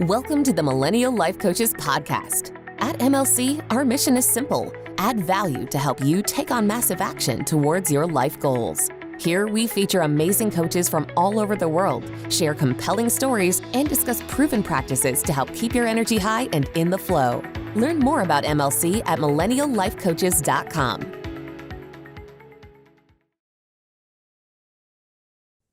Welcome to the Millennial Life Coaches podcast. At MLC, our mission is simple: add value to help you take on massive action towards your life goals. Here, we feature amazing coaches from all over the world, share compelling stories, and discuss proven practices to help keep your energy high and in the flow. Learn more about MLC at millenniallifecoaches.com.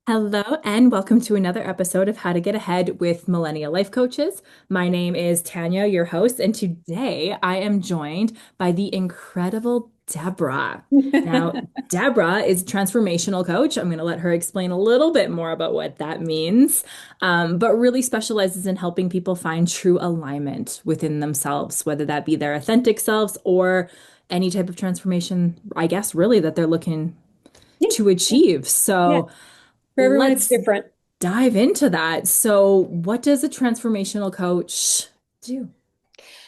Hello, and welcome to another episode of How to Get Ahead with Millennial Life Coaches. My name is Tanya, your host, and today I am joined by the incredible Debra. Now, Debra is a transformational coach. I'm going to let her explain a little bit more about what that means, but really specializes in helping people find true alignment within themselves, whether that be their authentic selves or any type of transformation, I guess, really that they're looking to achieve. So, for everyone, it's different. Dive into that. So, what does a transformational coach do?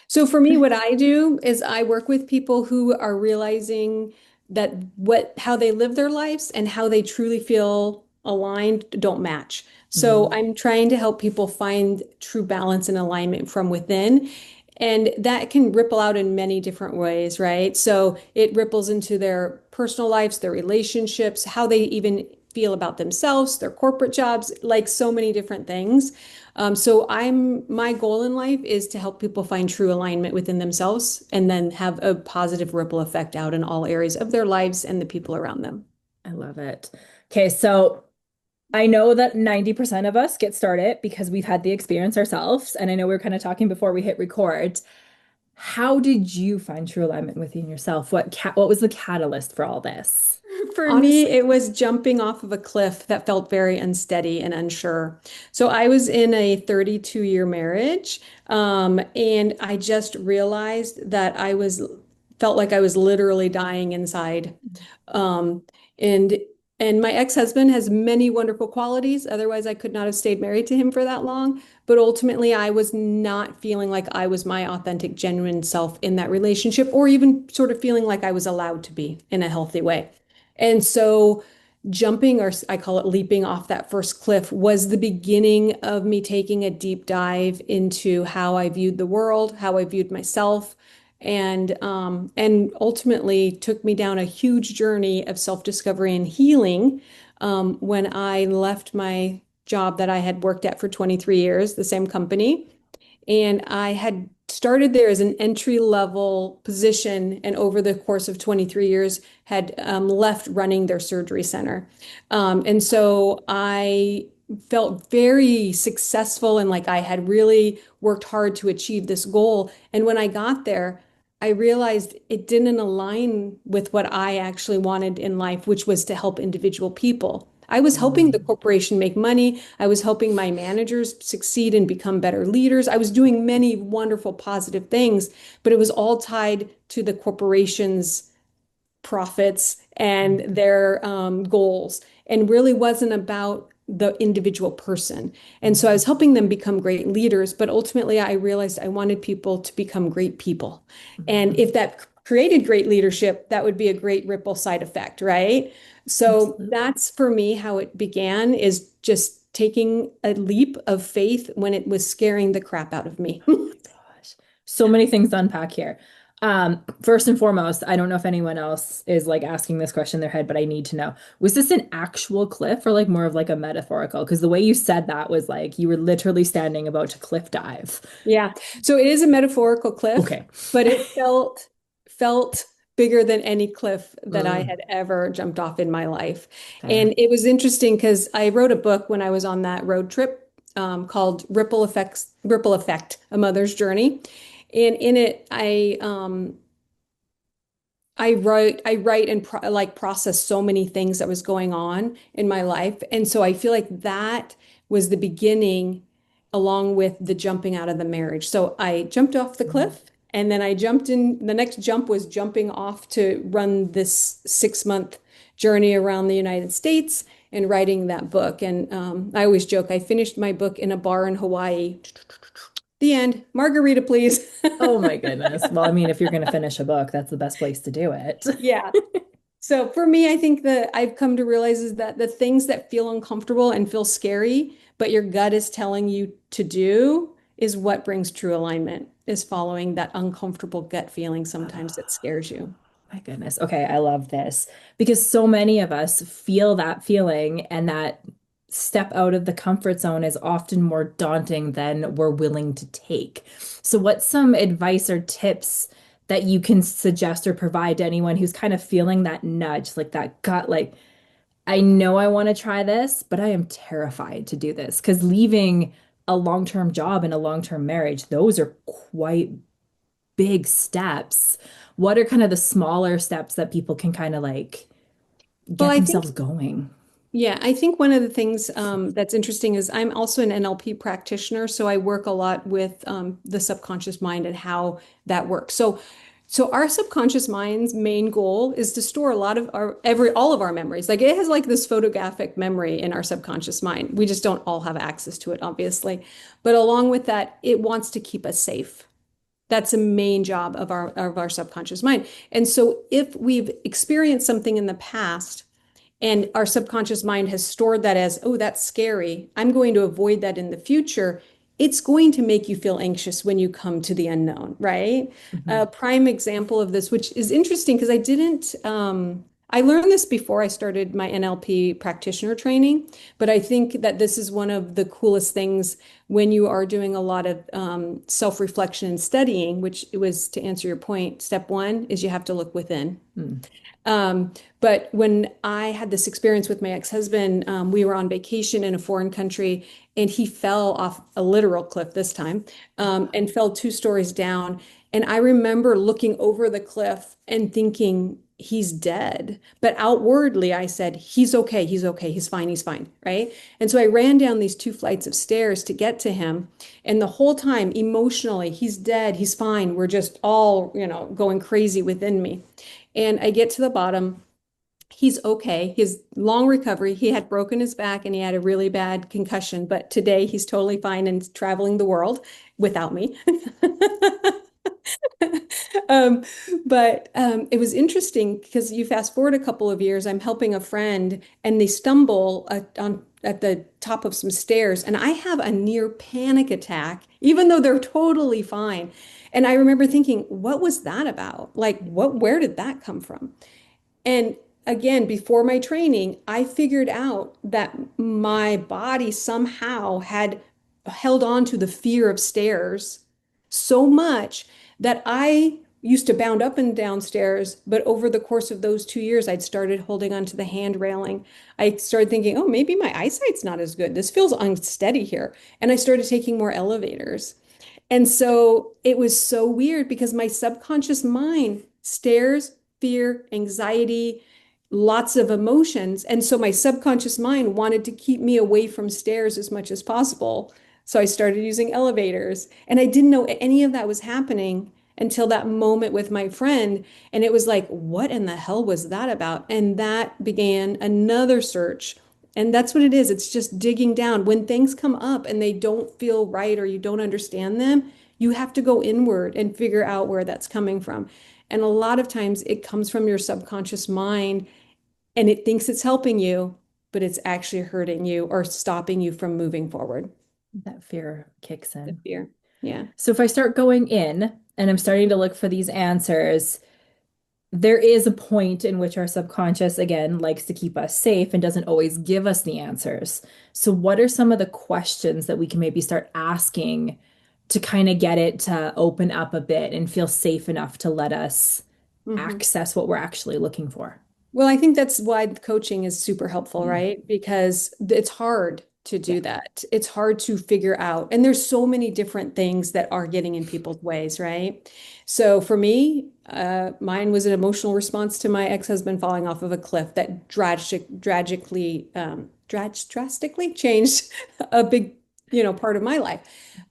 So for me, what I do is I work with people who are realizing that how they live their lives and how they truly feel aligned don't match. So I'm trying to help people find true balance and alignment from within. And that can ripple out in many different ways, right? So it ripples into their personal lives, their relationships, how they even feel about themselves, their corporate jobs, like so many different things. So my goal in life is to help people find true alignment within themselves and then have a positive ripple effect out in all areas of their lives and the people around them. I love it. Okay, so I know that 90% of us get started because we've had the experience ourselves. And I know we were kind of talking before we hit record. How did you find true alignment within yourself? What was the catalyst for all this? For me, it was jumping off of a cliff that felt very unsteady and unsure. So I was in a 32-year marriage, and I just realized that felt like I was literally dying inside. And my ex-husband has many wonderful qualities. Otherwise, I could not have stayed married to him for that long. But ultimately, I was not feeling like I was my authentic, genuine self in that relationship, or even sort of feeling like I was allowed to be in a healthy way. And so jumping, or I call it leaping off that first cliff, was the beginning of me taking a deep dive into how I viewed the world, how I viewed myself, and ultimately took me down a huge journey of self-discovery and healing when I left my job that I had worked at for 23 years, the same company. And I had started there as an entry-level position, and over the course of 23 years had left running their surgery center. And so I felt very successful and like I had really worked hard to achieve this goal. And when I got there, I realized it didn't align with what I actually wanted in life, which was to help individual people. I was helping the corporation make money. I was helping my managers succeed and become better leaders. I was doing many wonderful, positive things, but it was all tied to the corporation's profits and their goals, and really wasn't about the individual person. And so I was helping them become great leaders, but ultimately I realized I wanted people to become great people. And if that created great leadership, that would be a great ripple side effect, right? So that's for me how it began, is just taking a leap of faith when it was scaring the crap out of me. Gosh, so many things to unpack here. First and foremost, I don't know if anyone else is like asking this question in their head, but I need to know, was this an actual cliff or like more of like a metaphorical? Because the way you said that was like you were literally standing about to cliff dive. Yeah. So it is a metaphorical cliff, Okay. but it felt bigger than any cliff that I had ever jumped off in my life. And it was interesting because I wrote a book when I was on that road trip called Ripple Effect, A Mother's Journey. And in it, I write and process so many things that was going on in my life. And so I feel like that was the beginning along with the jumping out of the marriage. So I jumped off the cliff, and then I jumped in. The next jump was jumping off to run this 6-month journey around the United States and writing that book. And I always joke, I finished my book in a bar in Hawaii. The end. Margarita, please. Oh my goodness. Well, I mean, if you're going to finish a book, that's the best place to do it. Yeah. So for me, I think that I've come to realize is that the things that feel uncomfortable and feel scary, but your gut is telling you to do, is what brings true alignment, is following that uncomfortable gut feeling sometimes that scares you. My goodness. Okay, I love this because so many of us feel that feeling, and that step out of the comfort zone is often more daunting than we're willing to take. So, what's some advice or tips that you can suggest or provide to anyone who's kind of feeling that nudge, like that gut, like, I know I want to try this, but I am terrified to do this? Because leaving a long-term job and a long-term marriage, those are quite big steps. What are kind of the smaller steps that people can kind of like Well, get themselves going? yeah, I think one of the things that's interesting is I'm also an NLP practitioner, so I work a lot with the subconscious mind and how that works. So our subconscious mind's main goal is to store a lot of all of our memories. Like it has like this photographic memory in our subconscious mind. We just don't all have access to it, obviously. But along with that, it wants to keep us safe. That's a main job of our subconscious mind. And so if we've experienced something in the past, and our subconscious mind has stored that as, oh, that's scary, I'm going to avoid that in the future. It's going to make you feel anxious when you come to the unknown, right? A Mhm. prime example of this, which is interesting because I learned this before I started my NLP practitioner training, but I think that this is one of the coolest things when you are doing a lot of self-reflection and studying, which it was to answer your point. Step one is you have to look within. Mm. But when I had this experience with my ex-husband, we were on vacation in a foreign country, and he fell off a literal cliff this time, and fell 2 stories down. And I remember looking over the cliff and thinking, he's dead. But outwardly, I said, he's okay, he's okay, he's fine, right? And so I ran down these 2 flights of stairs to get to him. And the whole time, emotionally, he's dead, he's fine. We're just all, going crazy within me. And I get to the bottom. He's okay. His long recovery. He had broken his back and he had a really bad concussion, but today he's totally fine and traveling the world without me. Um, but it was interesting because you fast forward a couple of years, I'm helping a friend and they stumble at the top of some stairs, and I have a near panic attack, even though they're totally fine. And I remember thinking, what was that about? Like, where did that come from? And again, before my training, I figured out that my body somehow had held on to the fear of stairs so much that I used to bound up and down stairs, but over the course of those 2 years, I'd started holding onto the hand railing. I started thinking, oh, maybe my eyesight's not as good. This feels unsteady here. And I started taking more elevators. And so it was so weird because my subconscious mind stares, fear, anxiety, lots of emotions. And so my subconscious mind wanted to keep me away from stairs as much as possible. So I started using elevators. And I didn't know any of that was happening until that moment with my friend. And it was like, what in the hell was that about? And that began another search. And that's what it is. It's just digging down. When things come up and they don't feel right or you don't understand them, you have to go inward and figure out where that's coming from. And a lot of times it comes from your subconscious mind and it thinks it's helping you, but it's actually hurting you or stopping you from moving forward. That fear kicks The in. fear. Yeah. So if I start going in and I'm starting to look for these answers, there is a point in which our subconscious, again, likes to keep us safe and doesn't always give us the answers. So, what are some of the questions that we can maybe start asking to kind of get it to open up a bit and feel safe enough to let us Mhm. access what we're actually looking for? Well, I think that's why the coaching is super helpful, Mm. right? Because it's hard to Yeah. do that. It's hard to figure out. And there's so many different things that are getting in people's ways, right? So for me, mine was an emotional response to my ex-husband falling off of a cliff that drastically changed a big, part of my life.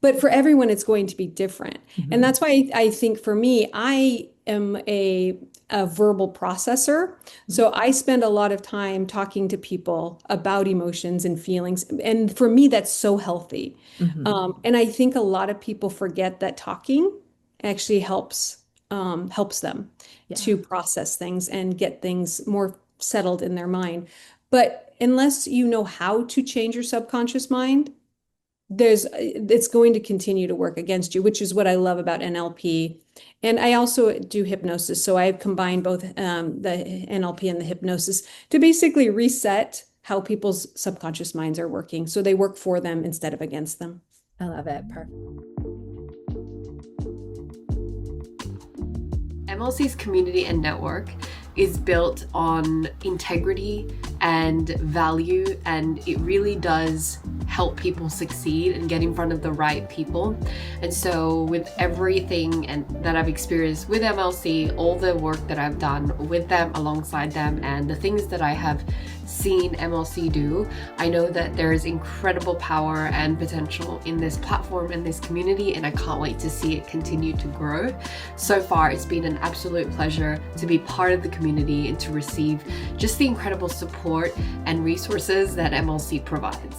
But for everyone, it's going to be different. And Mhm. that's why I think for me, I am a verbal processor. So I spend a lot of time talking to people about emotions and feelings. And for me, that's so healthy. Mhm. And I think a lot of people forget that talking actually helps them Yeah. to process things and get things more settled in their mind. But unless you know how to change your subconscious mind, it's going to continue to work against you, which is what I love about NLP. And I also do hypnosis. So I've combined both the NLP and the hypnosis to basically reset how people's subconscious minds are working. So they work for them instead of against them. I love it. Perfect. MLC's community and network is built on integrity and value, and it really does help people succeed and get in front of the right people. And so with everything that I've experienced with MLC, all the work that I've done with them, alongside them, and the things that I have seen MLC do, I know that there is incredible power and potential in this platform and this community, and I can't wait to see it continue to grow. So far, it's been an absolute pleasure to be part of the community and to receive just the incredible support and resources that MLC provides.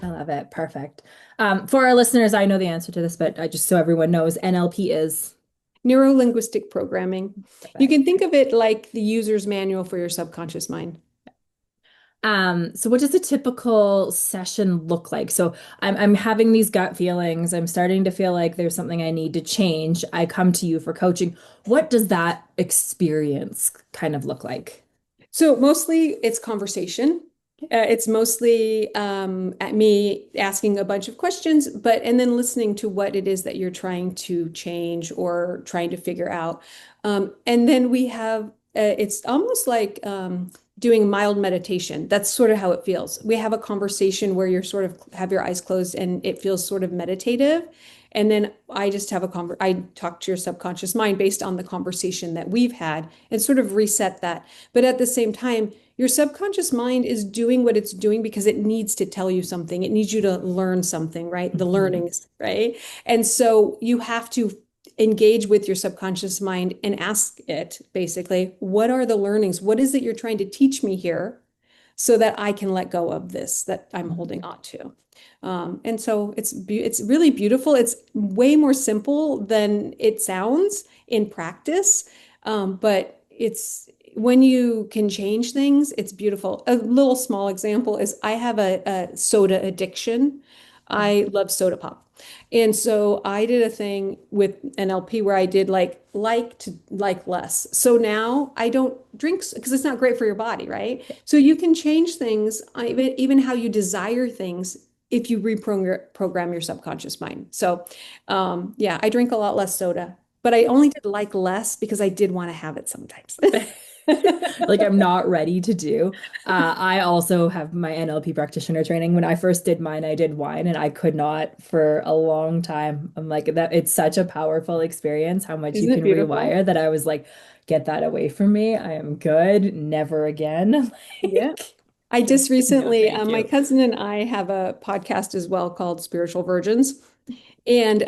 I love it. Perfect. For our listeners, I know the answer to this, but just so everyone knows, NLP is neuro-linguistic programming. You can think of it like the user's manual for your subconscious mind. So what does a typical session look like? So I'm having these gut feelings. I'm starting to feel like there's something I need to change. I come to you for coaching. What does that experience kind of look like? So mostly it's conversation. It's mostly at me asking a bunch of questions, and then listening to what it is that you're trying to change or trying to figure out. And then we have, it's almost like doing mild meditation. That's sort of how it feels. We have a conversation where you're sort of have your eyes closed and it feels sort of meditative. And then I just have I talk to your subconscious mind based on the conversation that we've had and sort of reset that. But at the same time, your subconscious mind is doing what it's doing because it needs to tell you something. It needs you to learn something, right? The learnings, right? And so you have to engage with your subconscious mind and ask it basically, what are the learnings? What is it you're trying to teach me here so that I can let go of this that I'm holding on to? And so it's really beautiful. It's way more simple than it sounds in practice. But it's when you can change things, it's beautiful. A little small example is I have a soda addiction. I love soda pop. And so I did a thing with NLP where I did like to like less. So now I don't drink because it's not great for your body, right? So you can change things, even how you desire things if you reprogram your subconscious mind. So yeah, I drink a lot less soda, but I only did like less because I did want to have it sometimes. Like I'm not ready to do. I also have my NLP practitioner training. When I first did mine, I did wine and I could not for a long time. I'm like that it's such a powerful experience, how much Isn't you it can beautiful? rewire that I was like, get that away from me. I am good. Never again. Yeah. I just recently, thank my you. cousin and I have a podcast as well called Spiritual Virgins. And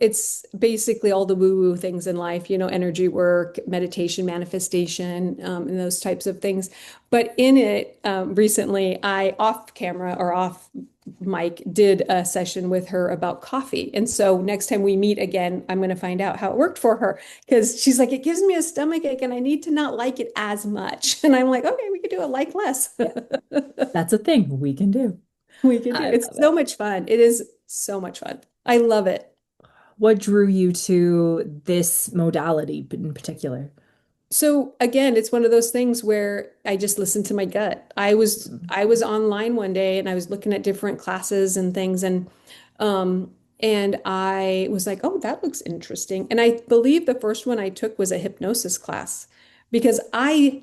it's basically all the woo-woo things in life, energy work, meditation, manifestation, and those types of things. But in it, recently, I off camera or off mic did a session with her about coffee. And so next time we meet again, I'm going to find out how it worked for her because she's like, it gives me a stomach ache and I need to not like it as much. And I'm like, okay, we could do a like less. That's a thing we can do. We can do. I It's love so it. much fun. It is so much fun. I love it. What drew you to this modality in particular? So again, it's one of those things where I just listened to my gut. I was online one day and I was looking at different classes and things and I was like, "Oh, that looks interesting." And I believe the first one I took was a hypnosis class because I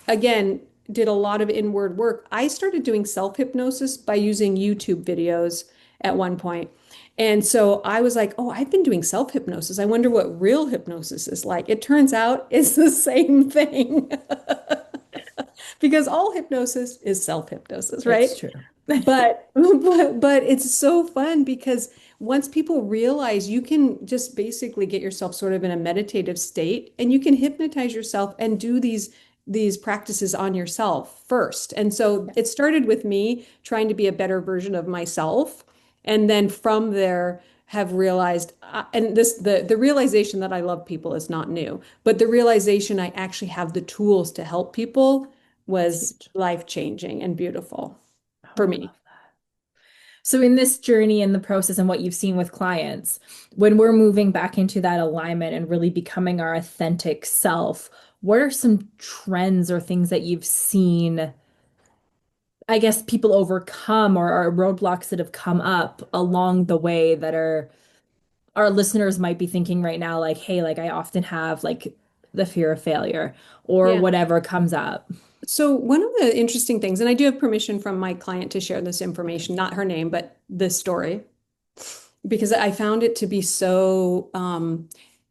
again did a lot of inward work. I started doing self-hypnosis by using YouTube videos at one point. And so I was like, oh, I've been doing self-hypnosis. I wonder what real hypnosis is like. It turns out it's the same thing because all hypnosis is self-hypnosis, right? It's true. But it's so fun because once people realize you can just basically get yourself sort of in a meditative state and you can hypnotize yourself and do these practices on yourself first. And so it started with me trying to be a better version of myself. And then from there have realized, and the realization that I love people is not new, but the realization I actually have the tools to help people That's was huge. life-changing and beautiful Oh, for I me. love that. So in this journey and the process and what you've seen with clients, when we're moving back into that alignment and really becoming our authentic self, what are some trends or things that you've seen, I guess, people overcome or roadblocks that have come up along the way that are our listeners might be thinking right now, like, hey, like I often have like the fear of failure or Yeah. whatever comes up. So one of the interesting things, and I do have permission from my client to share this Okay. information, not her name, but this story, because I found it to be so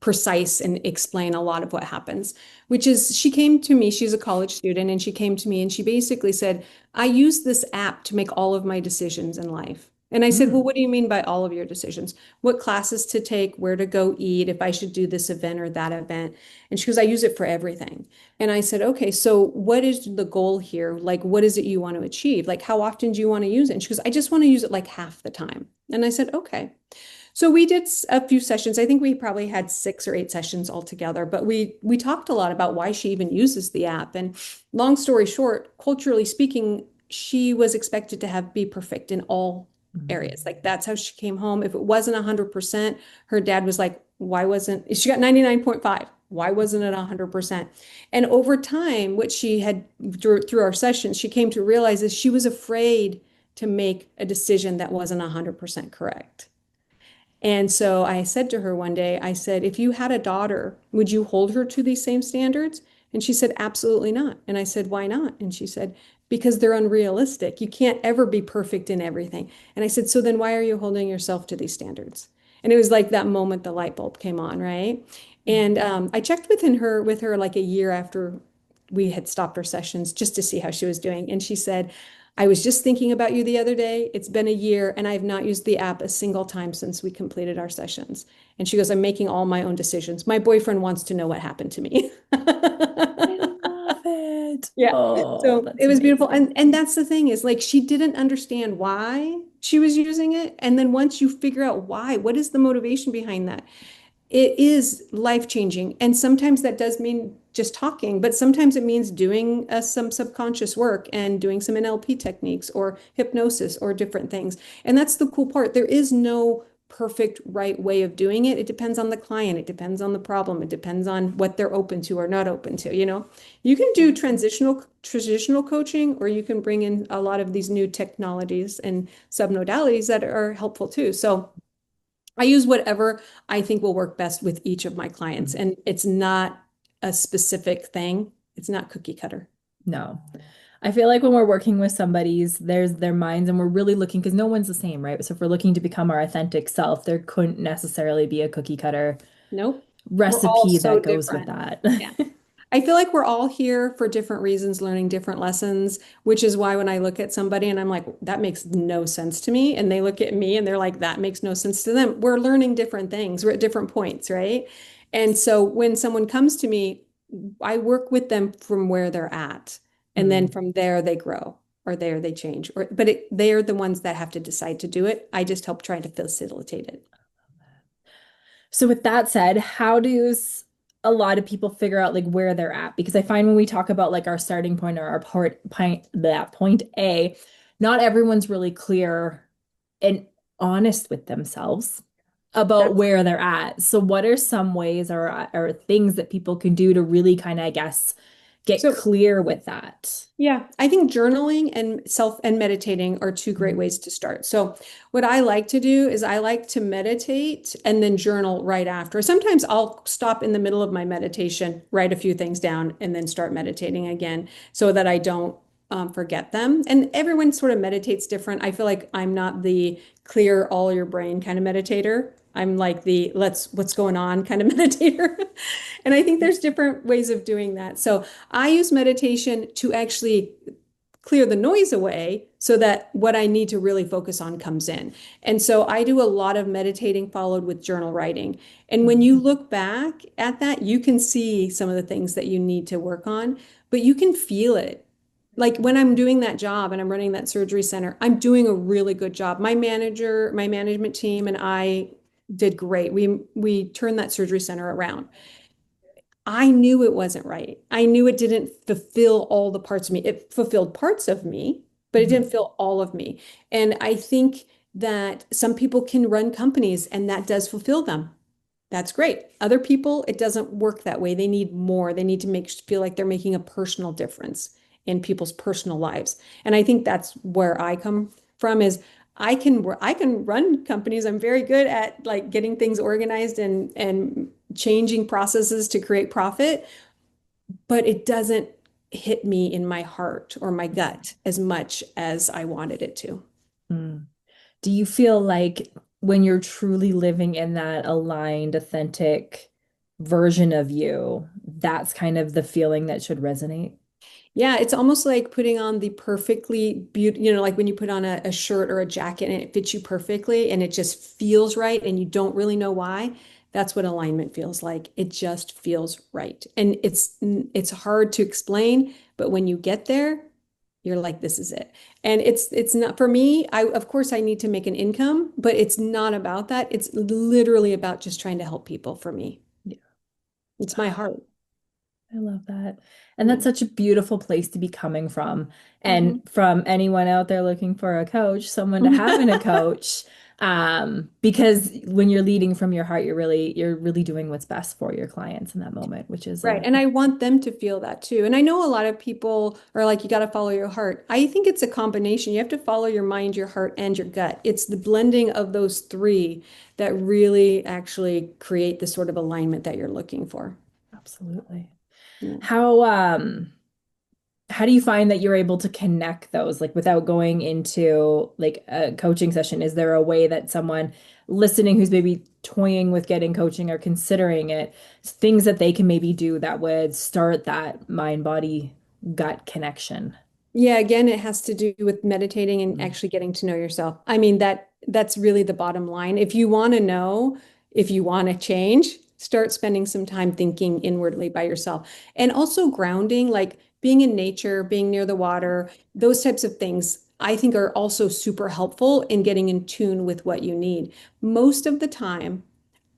precise and explain a lot of what happens, which is she came to me, she's a college student, and she came to me and she basically said, I use this app to make all of my decisions in life. And I said, well, Mm. what do you mean by all of your decisions? What classes to take, where to go eat, if I should do this event or that event? And she goes, I use it for everything. And I said, okay, so what is the goal here? Like, what is it you want to achieve? Like, how often do you want to use it? And she goes, I just want to use it like half the time. And I said, okay. So we did a few sessions. I think we probably had 6 or 8 sessions altogether, but we talked a lot about why she even uses the app. And long story short, culturally speaking, she was expected to have be perfect in all areas. Mm. Like that's how she came home. If it wasn't 100%, her dad was like, why wasn't she got 99.5? Why wasn't it 100%? And over time, what she had through our sessions, she came to realize is she was afraid to make a decision that wasn't 100% correct. And so I said to her one day, I said, if you had a daughter, would you hold her to these same standards? And she said, absolutely not. And I said, why not? And she said, because they're unrealistic. You can't ever be perfect in everything. And I said, so then why are you holding yourself to these standards? And it was like that moment the light bulb came on, right? And I checked with her like a year after we had stopped our sessions just to see how she was doing. And she said, I was just thinking about you the other day. It's been a year and I have not used the app a single time since we completed our sessions. And she goes, I'm making all my own decisions. My boyfriend wants to know what happened to me. I love it. Yeah. Oh, So that's it was beautiful. amazing. And that's the thing is like she didn't understand why she was using it. And then once you figure out why, what is the motivation behind that? It is life changing. And sometimes that does mean just talking, but sometimes it means doing some subconscious work and doing some NLP techniques or hypnosis or different things. And that's the cool part. There is no perfect right way of doing it. It depends on the client. It depends on the problem. It depends on what they're open to or not open to. You can do traditional coaching, or you can bring in a lot of these new technologies and submodalities that are helpful too. So I use whatever I think will work best with each of my clients. Mhm. And it's not a specific thing. It's not cookie cutter. No. I feel like when we're working with somebody's, there's their minds, and we're really looking because no one's the same, right? So if we're looking to become our authentic self, there couldn't necessarily be a cookie cutter Nope. We're all recipe so that goes with different. that. Yeah. I feel like we're all here for different reasons, learning different lessons, which is why when I look at somebody and I'm like, that makes no sense to me. And they look at me and they're like, that makes no sense to them. We're learning different things. We're at different points, right? And so when someone comes to me, I work with them from where they're at. And then Mm. from there they grow or there they change. They're the ones that have to decide to do it. I just help try to facilitate it. So with that said, how does a lot of people figure out like where they're at? Because I find when we talk about like our starting point or our point that point A, not everyone's really clear and honest with themselves about That's where they're at. So what are some ways or things that people can do to really kind of, I guess, get so clear with that? Yeah, I think journaling and self and meditating are two great Mhm. ways to start. So, what I like to do is I like to meditate and then journal right after. Sometimes I'll stop in the middle of my meditation, write a few things down, and then start meditating again so that I don't forget them. And everyone sort of meditates different. I feel like I'm not the clear all your brain kind of meditator. I'm like the what's going on kind of meditator. And I think there's different ways of doing that. So I use meditation to actually clear the noise away so that what I need to really focus on comes in. And so I do a lot of meditating followed with journal writing. And when you look back at that, you can see some of the things that you need to work on, but you can feel it. Like when I'm doing that job and I'm running that surgery center, I'm doing a really good job. My manager, my management team, and I did great. We turned that surgery center around. I knew it wasn't right. I knew it didn't fulfill all the parts of me. It fulfilled parts of me, but it Mhm. didn't fill all of me. And I think that some people can run companies and that does fulfill them. That's great. Other people, it doesn't work that way. They need more. They need to feel like they're making a personal difference in people's personal lives. And I think that's where I come from is I can run companies. I'm very good at like getting things organized and changing processes to create profit, but it doesn't hit me in my heart or my gut as much as I wanted it to. Mm. Do you feel like when you're truly living in that aligned, authentic version of you, that's kind of the feeling that should resonate? Yeah, it's almost like putting on the perfectly beautiful, like when you put on a shirt or a jacket and it fits you perfectly and it just feels right and you don't really know why. That's what alignment feels like. It just feels right. And it's hard to explain, but when you get there, you're like, this is it. And it's not for me. I of course I need to make an income, but it's not about that. It's literally about just trying to help people for me. Yeah. It's my heart. I love that. And Yeah. that's such a beautiful place to be coming from. And Mhm. from anyone out there looking for a coach, someone to have in a coach, because when you're leading from your heart, you're really doing what's best for your clients in that moment, which is Right. And I want them to feel that too. And I know a lot of people are like, you got to follow your heart. I think it's a combination. You have to follow your mind, your heart, and your gut. It's the blending of those three that really actually create the sort of alignment that you're looking for. absolutely. Yeah. How how do you find that you're able to connect those like without going into like a coaching session? Is there a way that someone listening who's maybe toying with getting coaching or considering it, things that they can maybe do that would start that mind body gut connection? Yeah, again, it has to do with meditating and Mm. actually getting to know yourself. I mean, that's really the bottom line. If you want to know, if you want to change, start spending some time thinking inwardly by yourself. And also grounding, like being in nature, being near the water, those types of things, I think are also super helpful in getting in tune with what you need. Most of the time,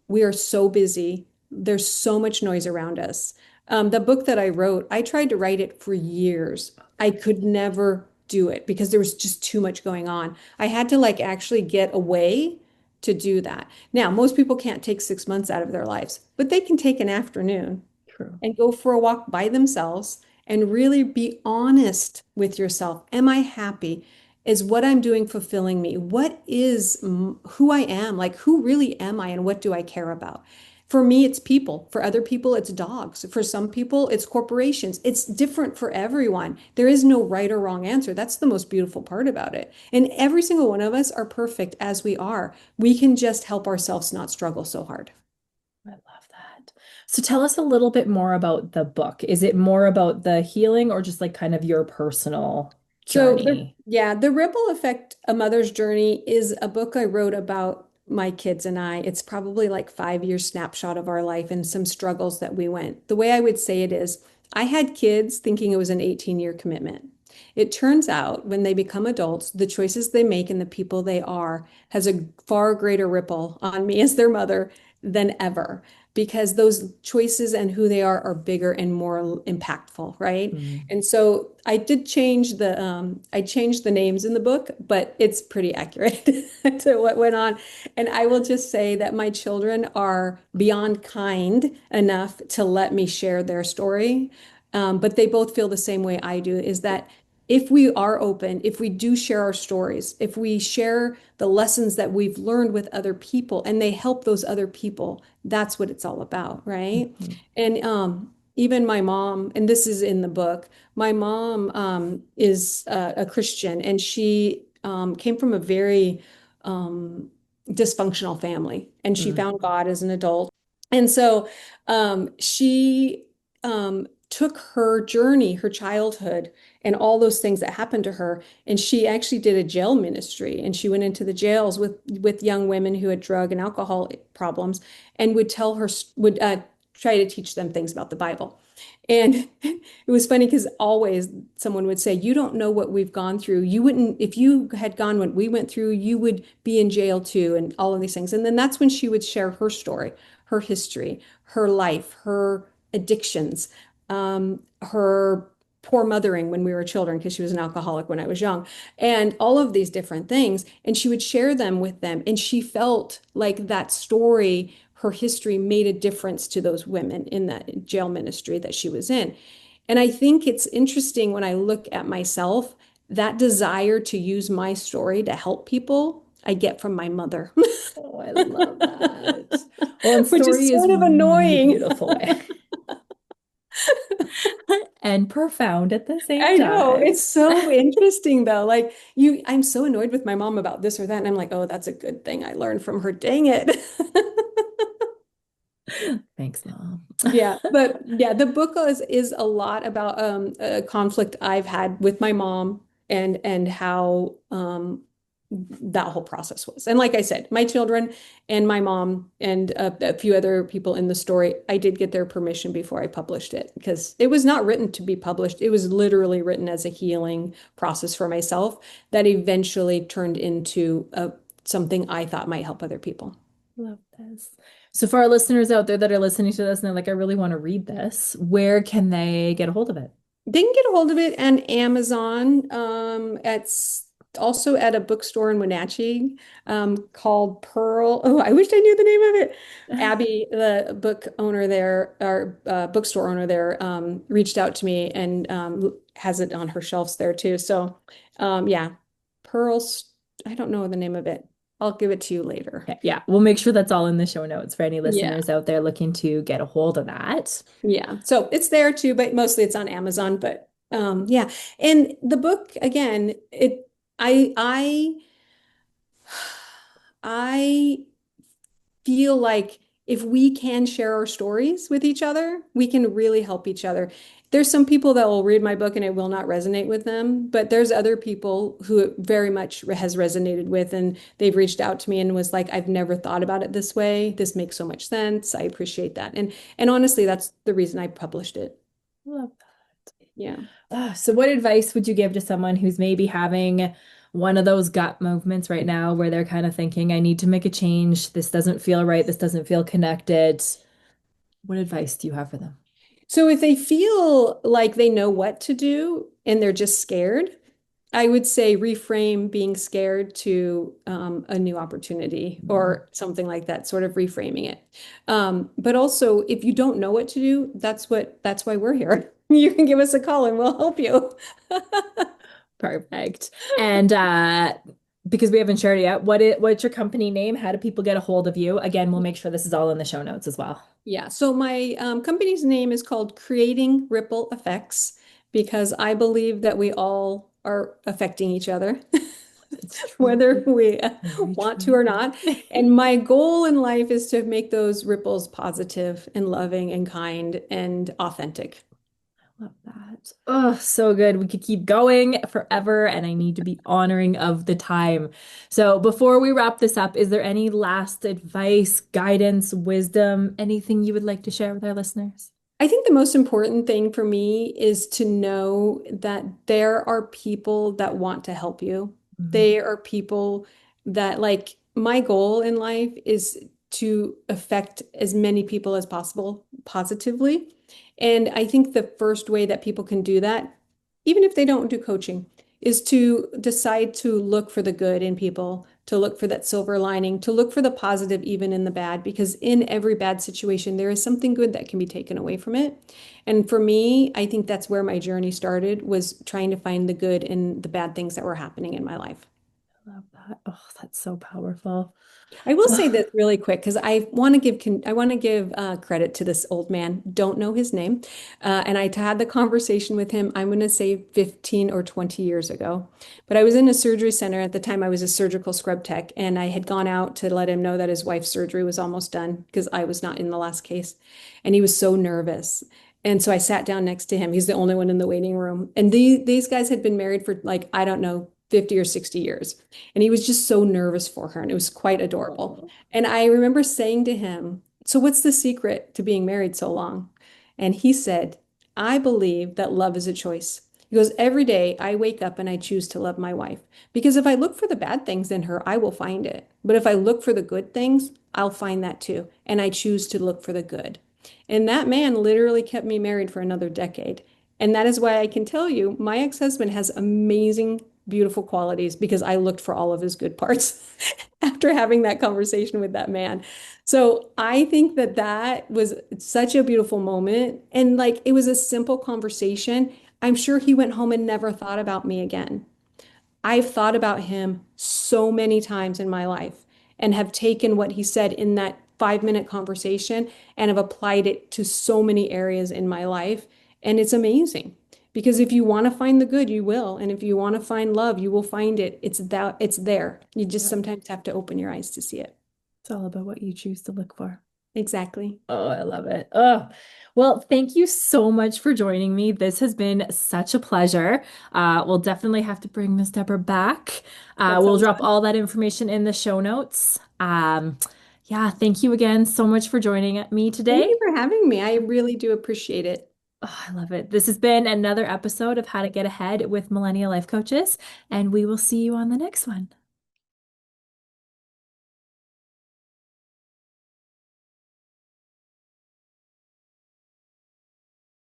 we are so busy. There's so much noise around us. The book that I wrote, I tried to write it for years. I could never do it because there was just too much going on. I had to like actually get away to do that. Now, most people can't take 6 months out of their lives, but they can take an afternoon True. and go for a walk by themselves and really be honest with yourself. Am I happy? Is what I'm doing fulfilling me? What is who I am? Like, who really am I and what do I care about? For me, it's people. For other people, it's dogs. For some people, it's corporations. It's different for everyone. There is no right or wrong answer. That's the most beautiful part about it. And every single one of us are perfect as we are. We can just help ourselves not struggle so hard. I love that. So tell us a little bit more about the book. Is it more about the healing or just like kind of your personal journey? The Ripple Effect, A Mother's Journey is a book I wrote about my kids and I. It's probably like 5 year snapshot of our life and some struggles that we went. The way I would say it is, I had kids thinking it was an 18-year commitment. It turns out when they become adults, the choices they make and the people they are has a far greater ripple on me as their mother than ever because those choices and who they are bigger and more impactful, right? Mm. And so I changed the names in the book, but it's pretty accurate to what went on. And I will just say that my children are beyond kind enough to let me share their story. But they both feel the same way I do, is that if we are open, if we do share our stories, if we share the lessons that we've learned with other people and they help those other people, that's what it's all about, right? Mhm. And even my mom, and this is in the book, my mom is a Christian and she came from a very dysfunctional family and she Mm. found God as an adult. And so she took her journey, her childhood, and all those things that happened to her, and she actually did a jail ministry. And she went into the jails with young women who had drug and alcohol problems, and would try to teach them things about the Bible. And it was funny because always someone would say, "You don't know what we've gone through. You wouldn't, if you had gone what we went through, you would be in jail too," and all of these things. And then that's when she would share her story, her history, her life, her addictions, her poor mothering when we were children, because she was an alcoholic when I was young, and all of these different things. And she would share them with them. And she felt like that story, her history made a difference to those women in that jail ministry that she was in. And I think it's interesting when I look at myself, that desire to use my story to help people, I get from my mother. Oh, I love that. Well, and Which is story is sort of really annoying. beautiful and profound at the same I know. time. It's so interesting though. Like I'm so annoyed with my mom about this or that. And I'm like, oh, that's a good thing I learned from her. Dang it. Thanks, Mom. Yeah, but yeah, the book is a lot about a conflict I've had with my mom and how that whole process was. And like I said, my children and my mom and a few other people in the story, I did get their permission before I published it because it was not written to be published. It was literally written as a healing process for myself that eventually turned into something I thought might help other people. Love this. So for our listeners out there that are listening to this and they're like, I really want to read this, where can they get a hold of it? They can get a hold of it on Amazon. It's also at a bookstore in Wenatchee called Pearl. Oh, I wish I knew the name of it. Abby, the book owner there, or bookstore owner there, reached out to me and has it on her shelves there too. So, yeah, Pearl's. I don't know the name of it. I'll give it to you later. Okay, yeah, we'll make sure that's all in the show notes for any Yeah. listeners out there looking to get a hold of that. Yeah. So it's there too, but mostly it's on Amazon. But yeah. And the book again, I I feel like if we can share our stories with each other, we can really help each other. There's some people that will read my book and it will not resonate with them, but there's other people who it very much has resonated with, and they've reached out to me and was like, I've never thought about it this way. This makes so much sense. I appreciate that. And honestly, that's the reason I published it. Love Yeah. that. So what advice would you give to someone who's maybe having one of those gut movements right now where they're kind of thinking, I need to make a change. This doesn't feel right. This doesn't feel connected. What advice do you have for them? So if they feel like they know what to do and they're just scared, I would say reframe being scared to a new opportunity or something like that, sort of reframing it. But also, if you don't know what to do, that's why we're here. You can give us a call and we'll help you. Perfect. And because we haven't shared it yet, what's your company name? How do people get a hold of you? Again, we'll make sure this is all in the show notes as well. Yeah. So my company's name is called Creating Ripple Effects because I believe that we all are affecting each other, whether we want to or not. And my goal in life is to make those ripples positive and loving and kind and authentic. Love that. Oh, so good. We could keep going forever, and I need to be honoring of the time. So before we wrap this up, is there any last advice, guidance, wisdom, anything you would like to share with our listeners? I think the most important thing for me is to know that there are people that want to help you. They are people that, like, my goal in life is to affect as many people as possible positively. And I think the first way that people can do that, even if they don't do coaching, is to decide to look for the good in people, to look for that silver lining, to look for the positive even in the bad, because in every bad situation, there is something good that can be taken away from it. And for me, I think that's where my journey started, was trying to find the good in the bad things that were happening in my life. I love that. Oh, that's so powerful. I will say this really quick because I want to give credit to this old man. Don't know his name, and I had the conversation with him. I'm going to say 15 or 20 years ago, but I was in a surgery center at the time. I was a surgical scrub tech, and I had gone out to let him know that his wife's surgery was almost done because I was not in the last case, and he was so nervous. And so I sat down next to him. He's the only one in the waiting room, and these guys had been married for, like, I don't know, 50 or 60 years. And he was just so nervous for her, and it was quite adorable. And I remember saying to him, so what's the secret to being married so long? And he said, I believe that love is a choice. He goes, every day I wake up and I choose to love my wife. Because if I look for the bad things in her, I will find it. But if I look for the good things, I'll find that too. And I choose to look for the good. And that man literally kept me married for another decade. And that is why I can tell you my ex-husband has amazing, beautiful qualities because I looked for all of his good parts after having that conversation with that man. So I think that that was such a beautiful moment. And like it was a simple conversation. I'm sure he went home and never thought about me again. I've thought about him so many times in my life and have taken what he said in that 5 minute conversation and have applied it to so many areas in my life. And it's amazing because if you want to find the good, you will. And if you want to find love, you will find it. It's there. You just sometimes have to open your eyes to see it. It's all about what you choose to look for. Exactly. Oh, I love it. Oh, well, thank you so much for joining me. This has been such a pleasure. We'll definitely have to bring Miss Debra back. That We'll sounds drop fun. all that information in the show notes. Yeah, thank you again so much for joining me Thank today. you for having me. I really do appreciate it. Oh, I love it. This has been another episode of How to Get Ahead with Millennial Life Coaches, and we will see you on the next one.